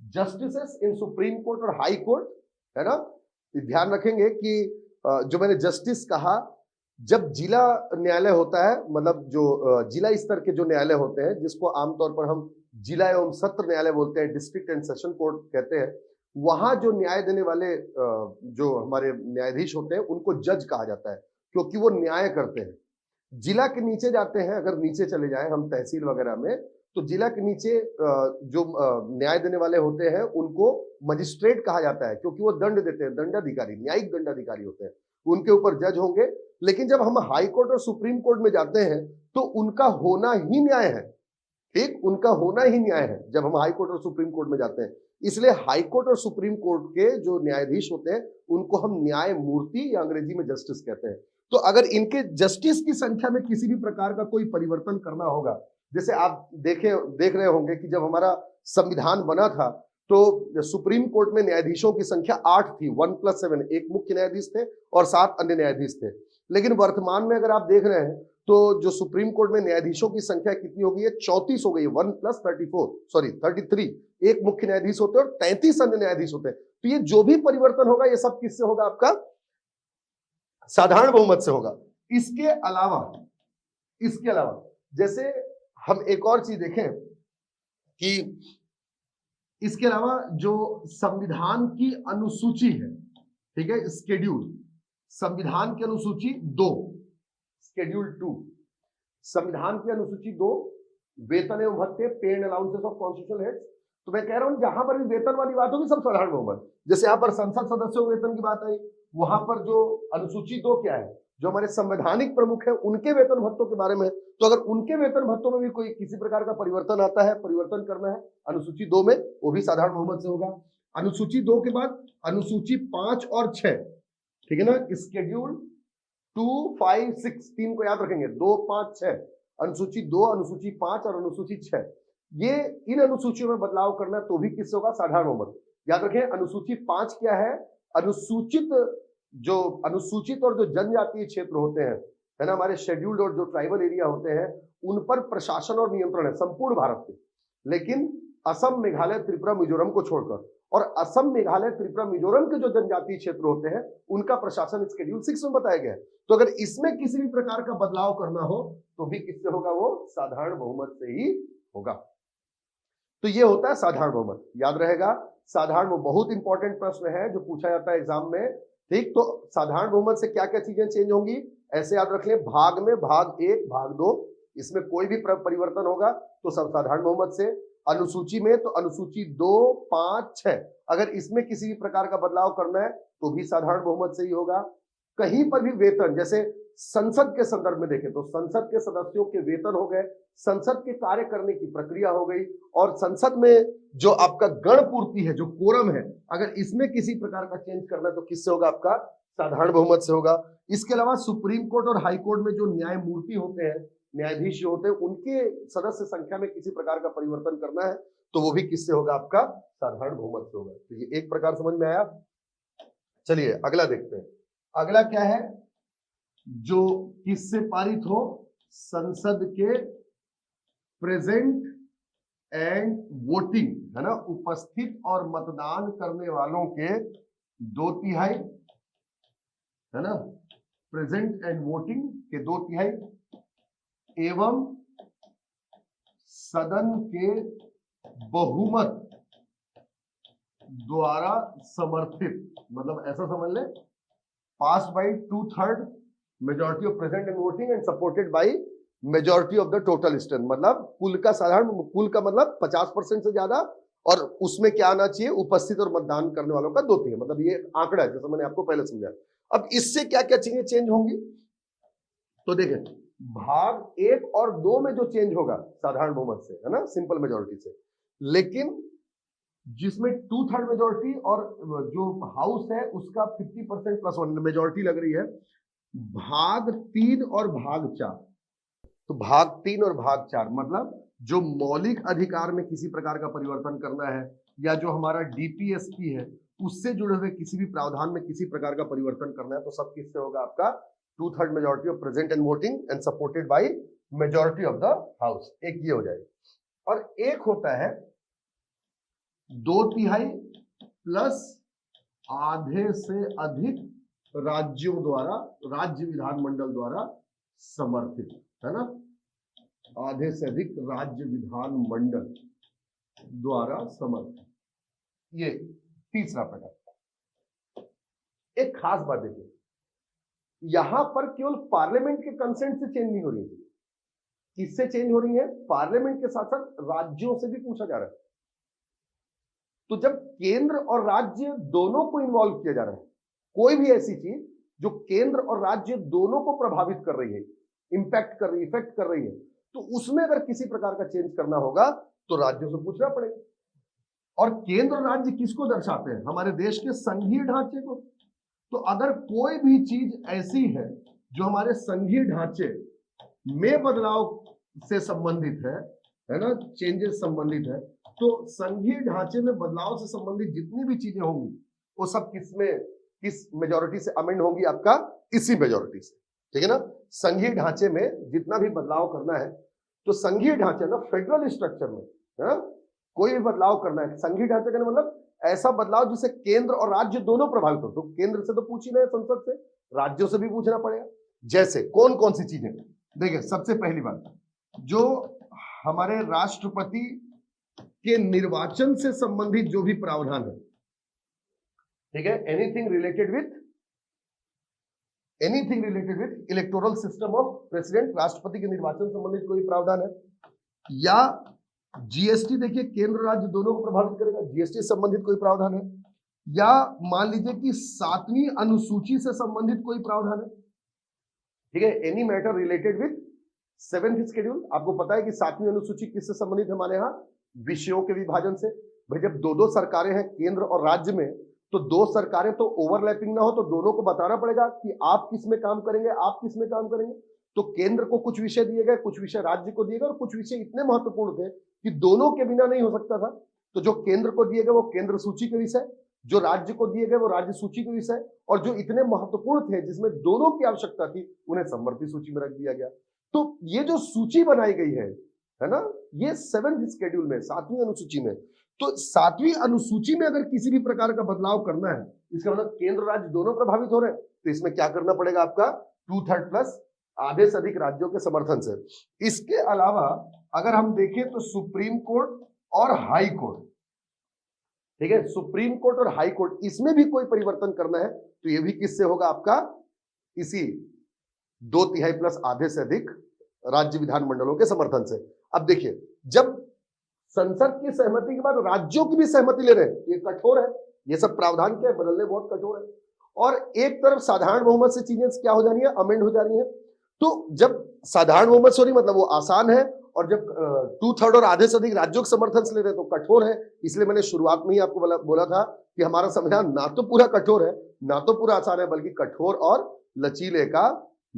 justices in supreme court और हाई कोर्ट, है ना। ध्यान रखेंगे कि जो मैंने जस्टिस कहा, जब जिला न्यायालय होता है, मतलब जो जिला स्तर के जो न्यायालय होते हैं, जिसको आमतौर पर हम जिला एवं सत्र न्यायालय बोलते हैं, डिस्ट्रिक्ट एंड सेशन कोर्ट कहते हैं, वहां जो न्याय देने वाले जो हमारे न्यायाधीश होते हैं उनको जज कहा जाता है, क्योंकि वो न्याय करते हैं। जिला के नीचे जाते हैं, अगर नीचे चले जाए हम तहसील वगैरह में, तो जिला के नीचे जो न्याय देने वाले होते हैं उनको मजिस्ट्रेट कहा जाता है, क्योंकि वो दंड देते हैं, दंडाधिकारी, न्यायिक दंडाधिकारी होते हैं, उनके ऊपर जज होंगे। लेकिन जब हम हाई कोर्ट और सुप्रीम कोर्ट में जाते हैं तो उनका होना ही न्याय है, ठीक, उनका होना ही न्याय है जब हम हाई कोर्ट और सुप्रीम कोर्ट में जाते हैं। इसलिए हाई कोर्ट और सुप्रीम कोर्ट के जो न्यायाधीश होते हैं उनको हम न्यायमूर्ति या अंग्रेजी में जस्टिस कहते हैं। तो अगर इनके जस्टिस की संख्या में किसी भी प्रकार का कोई परिवर्तन करना होगा, जैसे आप देख रहे होंगे कि जब हमारा संविधान बना था तो सुप्रीम कोर्ट में न्यायाधीशों की संख्या 8 थी, 1+7, एक मुख्य न्यायाधीश थे और 7 अन्य न्यायाधीश थे। लेकिन वर्तमान में अगर आप देख रहे हैं तो जो सुप्रीम कोर्ट में न्यायाधीशों की संख्या कितनी हो गई है, 34 हो गई है, 33, एक मुख्य न्यायाधीश होते हैं और 33 अन्य न्यायाधीश होते हैं। तो ये जो भी परिवर्तन होगा ये सब किससे होगा, आपका साधारण बहुमत से होगा। इसके अलावा जैसे हम एक और चीज देखें कि इसके अलावा जो संविधान की अनुसूची है, ठीक है, स्केड्यूल, संविधान की अनुसूची 2, शेड्यूल 2, संविधान की अनुसूची 2, वेतन एवं भत्ते, पे and allowances of constitutional heads. तो मैं कह रहा हूं जहां पर भी वेतन वाली बात होगी सब साधारण बहुमत। जैसे यहां पर संसद सदस्यों के वेतन की बात आई, वहां पर जो अनुसूची 2 क्या है, जो हमारे संवैधानिक प्रमुख है उनके वेतन भत्तों के बारे में। तो अगर उनके वेतन भत्तों में भी कोई किसी प्रकार का परिवर्तन आता है, परिवर्तन करना है अनुसूची 2 में, वो भी साधारण बहुमत से होगा। अनुसूची 2 के बाद अनुसूची 5 और 6, ठीक है ना, स्केड्यूल 2, 5, 6, 3 को याद रखेंगे, 2, 5, 6, अनुसूची 2, अनुसूची 5 और अनुसूची 6, ये इन अनुसूचियों में बदलाव करना तो भी किससे होगा, साधारण बहुमत। याद रखें अनुसूची 5 क्या है, अनुसूचित और जो जनजातीय क्षेत्र होते हैं, है ना, हमारे शेड्यूल्ड और जो ट्राइबल एरिया होते हैं, उन पर प्रशासन और नियंत्रण है संपूर्ण भारत के, लेकिन असम, मेघालय, त्रिपुरा, मिजोरम को छोड़कर, और असम, मेघालय, त्रिपुरा, मिजोरम के जो जनजातीय क्षेत्र होते हैं उनका प्रशासन शेड्यूल 6 में बताया गया है। तो अगर इसमें किसी भी प्रकार का बदलाव करना हो तो भी किससे होगा, वो साधारण बहुमत से ही होगा। तो ये होता है साधारण बहुमत, याद रहेगा। साधारण बहुमत बहुत इंपॉर्टेंट प्रश्न है जो पूछा जाता है एग्जाम में, ठीक। तो साधारण बहुमत से क्या क्या चीजें चेंज होंगी, ऐसे याद रख लें, भाग में भाग 1, भाग 2, इसमें कोई भी परिवर्तन होगा तो सब साधारण बहुमत से। अनुसूची में तो अनुसूची 2, 5, 6, अगर इसमें किसी भी प्रकार का बदलाव करना है तो भी साधारण बहुमत से ही होगा। कहीं पर भी वेतन, जैसे संसद के संदर्भ में देखें तो संसद के सदस्यों के वेतन हो गए, संसद के कार्य करने की प्रक्रिया हो गई, और संसद में जो आपका गण पूर्ति है, जो कोरम है, अगर इसमें किसी प्रकार का चेंज करना है तो किससे होगा, आपका साधारण बहुमत से होगा। इसके अलावा सुप्रीम कोर्ट और हाई कोर्ट में जो न्यायमूर्ति होते हैं, न्यायाधीश जो होते हैं, उनके सदस्य संख्या में किसी प्रकार का परिवर्तन करना है तो वो भी किससे होगा? आपका साधारण बहुमत से होगा। तो ये एक प्रकार समझ में आया। चलिए अगला देखते हैं। अगला क्या है? जो किससे पारित हो? संसद के प्रेजेंट एंड वोटिंग, है ना, उपस्थित और मतदान करने वालों के 2/3, है ना, प्रेजेंट एंड वोटिंग के 2/3 एवं सदन के बहुमत द्वारा समर्थित, मतलब ऐसा समझ ले, pass by 2/3 majority of present and voting and supported by majority of the total strength, मतलब कुल का साधारण, कुल का मतलब 50% से ज्यादा, और उसमें क्या आना चाहिए? उपस्थित और मतदान करने वालों का 2/3, मतलब ये आंकड़ा है जैसा मैंने आपको पहले समझाया। अब इससे क्या क्या चीजें चेंज होंगी? तो देखें, भाग 1 और 2 में जो चेंज होगा साधारण बहुमत से, है ना, सिंपल मेजॉरिटी से, लेकिन जिसमें 2/3 मेजॉरिटी और जो हाउस है उसका 50% प्लस 1 मेजॉरिटी लग रही है, भाग 3 और भाग 4, तो भाग 3 और भाग 4 मतलब जो मौलिक अधिकार में किसी प्रकार का परिवर्तन करना है, या जो हमारा डीपीएसपी है उससे जुड़े हुए किसी भी प्रावधान में किसी प्रकार का परिवर्तन करना है, तो सब किससे होगा? आपका 2/3 majority of present and voting and supported by majority of the house. एक ये हो जाएगा। और एक होता है 2/3 प्लस आधे से अधिक राज्यों द्वारा, राज्य विधानमंडल द्वारा समर्थित, है ना, आधे से अधिक राज्य विधानमंडल द्वारा समर्थित। ये तीसरा प्रकार। एक खास बात देखिए, यहां पर केवल पार्लियामेंट के कंसेंट से चेंज नहीं हो रही है। किससे चेंज हो रही है? पार्लियामेंट के साथ साथ राज्यों से भी पूछा जा रहा है। तो जब केंद्र और राज्य दोनों को इन्वॉल्व किया जा रहा है, कोई भी ऐसी चीज जो केंद्र और राज्य दोनों को प्रभावित कर रही है, इंपैक्ट कर रही है, इफेक्ट कर रही है, तो उसमें अगर किसी प्रकार का चेंज करना होगा तो राज्यों से पूछना पड़ेगा। और केंद्र और राज्य किसको दर्शाते हैं? हमारे देश के संघीय ढांचे को। तो अगर कोई भी चीज ऐसी है जो हमारे संघीय ढांचे में बदलाव से संबंधित है ना, चेंजेस संबंधित है, तो संघीय ढांचे में बदलाव से संबंधित जितनी भी चीजें होंगी वो सब किसमें, किस मेजॉरिटी से अमेंड होंगी? आपका इसी मेजॉरिटी से, ठीक है ना। संघीय ढांचे में जितना भी बदलाव करना है, तो संघीय ढांचे ना, फेडरल स्ट्रक्चर में, है ना, कोई भी बदलाव करना है, संघीय ढांचे का मतलब ऐसा बदलाव जिसे केंद्र और राज्य दोनों प्रभावित हो। तो केंद्र से तो पूछ ही रहे, संसद से, राज्यों से भी पूछना पड़ेगा। जैसे कौन कौन सी चीजें? देखिए, सबसे पहली बात, जो हमारे राष्ट्रपति के निर्वाचन से संबंधित जो भी प्रावधान है, ठीक है, anything related with electoral system of president, राष्ट्रपति के निर्वाचन से संबंधित कोई प्रावधान है, या जीएसटी, देखिए केंद्र राज्य दोनों को प्रभावित करेगा, जीएसटी से संबंधित कोई प्रावधान है, या मान लीजिए कि 7वीं अनुसूची से संबंधित कोई प्रावधान है, ठीक है, any matter related with 7th schedule. आपको पता है कि 7वीं अनुसूची किससे संबंधित है? हमारे यहाँ विषयों के विभाजन से। भाई जब दो सरकारें हैं केंद्र और राज्य में, तो 2 सरकारें तो ओवरलैपिंग ना हो, तो दोनों को बताना पड़ेगा कि आप किस में काम करेंगे, आप किस में काम करेंगे। तो केंद्र को कुछ विषय दिए गए, कुछ विषय राज्य को दिए गए, और कुछ विषय इतने महत्वपूर्ण थे कि दोनों के बिना नहीं हो सकता था। तो जो केंद्र को दिए गए वो केंद्र सूची के विषय, जो राज्य को दिए गए वो राज्य सूची के विषय, और जो इतने महत्वपूर्ण थे जिसमें दोनों की आवश्यकता थी, उन्हें समवर्ती सूची में रख दिया गया। तो ये जो सूची बनाई गई है ना, ये 7th शेड्यूल में, 7वीं अनुसूची में। तो 7वीं अनुसूची में अगर किसी भी प्रकार का बदलाव करना है, इसका मतलब केंद्र राज्य दोनों प्रभावित हो रहे हैं, तो इसमें क्या करना पड़ेगा? आपका 2/3 प्लस आधे से अधिक राज्यों के समर्थन से। इसके अलावा अगर हम देखें तो सुप्रीम कोर्ट और हाई कोर्ट, ठीक है, सुप्रीम कोर्ट और हाई कोर्ट, इसमें भी कोई परिवर्तन करना है तो ये भी किससे होगा? आपका इसी 2/3 प्लस आधे से अधिक राज्य विधानमंडलों के समर्थन से। अब देखिए, जब संसद की सहमति के बाद राज्यों की भी सहमति ले रहे हैं, ये कठोर है, ये सब प्रावधान क्या है, बदलने बहुत कठोर है। और एक तरफ साधारण बहुमत से चीजें क्या हो जा रही है? अमेंड हो जा रही है। तो जब साधारण बहुमत से हो रही मतलब वो आसान है, और जब 2/3 और आधे से अधिक राज्यों के समर्थन से ले रहे तो कठोर है। इसलिए मैंने शुरुआत में ही आपको बोला था कि हमारा संविधान ना तो पूरा कठोर है, ना तो पूरा आसान है, बल्कि कठोर और लचीले का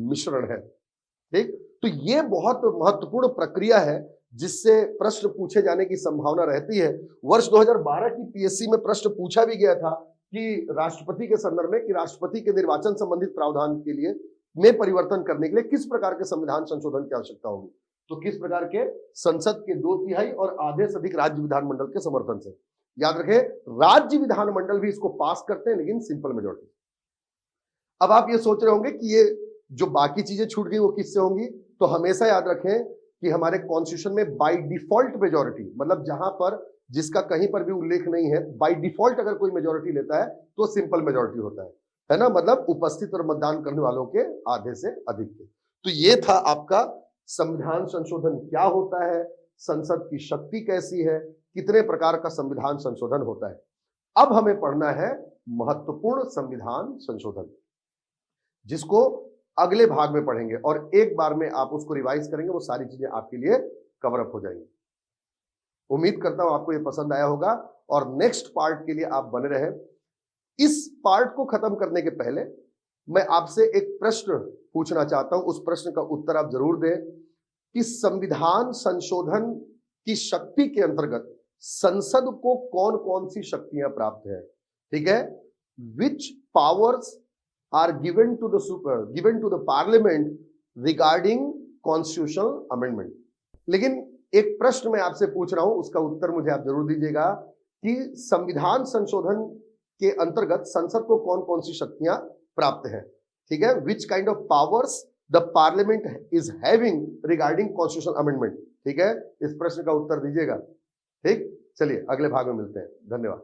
मिश्रण है। ठीक, तो ये बहुत महत्वपूर्ण प्रक्रिया है जिससे प्रश्न पूछे जाने की संभावना रहती है। वर्ष 2012 की पीएससी में प्रश्न पूछा भी गया था कि राष्ट्रपति के संदर्भ में कि राष्ट्रपति के निर्वाचन संबंधित प्रावधान के लिए में परिवर्तन करने के लिए किस प्रकार के संविधान संशोधन की आवश्यकता होगी। तो किस प्रकार के? संसद के 2/3 और आधे से अधिक राज्य विधानमंडल के समर्थन से। याद रखें, राज्य विधानमंडल भी इसको पास करते हैं, लेकिन सिंपल मेजोरिटी। अब आप ये सोच रहे होंगे कि ये जो बाकी चीजें छूट गई वो किससे होंगी, तो हमेशा याद रखें कि हमारे कॉन्स्टिट्यूशन में बाय डिफॉल्ट मेजोरिटी, मतलब जहां पर जिसका कहीं पर भी उल्लेख नहीं है, बाय डिफॉल्ट अगर कोई मेजोरिटी लेता है तो सिंपल मेजोरिटी होता है ना, मतलब उपस्थित और मतदान करने वालों के आधे से अधिक के। तो ये था आपका संविधान संशोधन क्या होता है, संसद की शक्ति कैसी है, कितने प्रकार का संविधान संशोधन होता है। अब हमें पढ़ना है महत्वपूर्ण संविधान संशोधन, जिसको अगले भाग में पढ़ेंगे और एक बार में आप उसको रिवाइज करेंगे, वो सारी चीजें आपके लिए कवर अप हो जाएंगी। उम्मीद करता हूं आपको ये पसंद आया होगा और नेक्स्ट पार्ट के लिए आप बने रहे। इस पार्ट को खत्म करने के पहले मैं आपसे एक प्रश्न पूछना चाहता हूं, उस प्रश्न का उत्तर आप जरूर दें कि संविधान संशोधन की शक्ति के अंतर्गत संसद को कौन कौन सी शक्तियां प्राप्त है। ठीक है, विच powers are given to the parliament regarding constitutional amendment। लेकिन एक प्रश्न मैं आपसे पूछ रहा हूं, उसका उत्तर मुझे आप जरूर दीजिएगा कि संविधान संशोधन के अंतर्गत संसद को कौन कौन सी शक्तियां प्राप्त है। ठीक है, which kind of powers the parliament is having regarding constitutional amendment. ठीक है, इस प्रश्न का उत्तर दीजिएगा। ठीक, चलिए अगले भाग में मिलते हैं। धन्यवाद।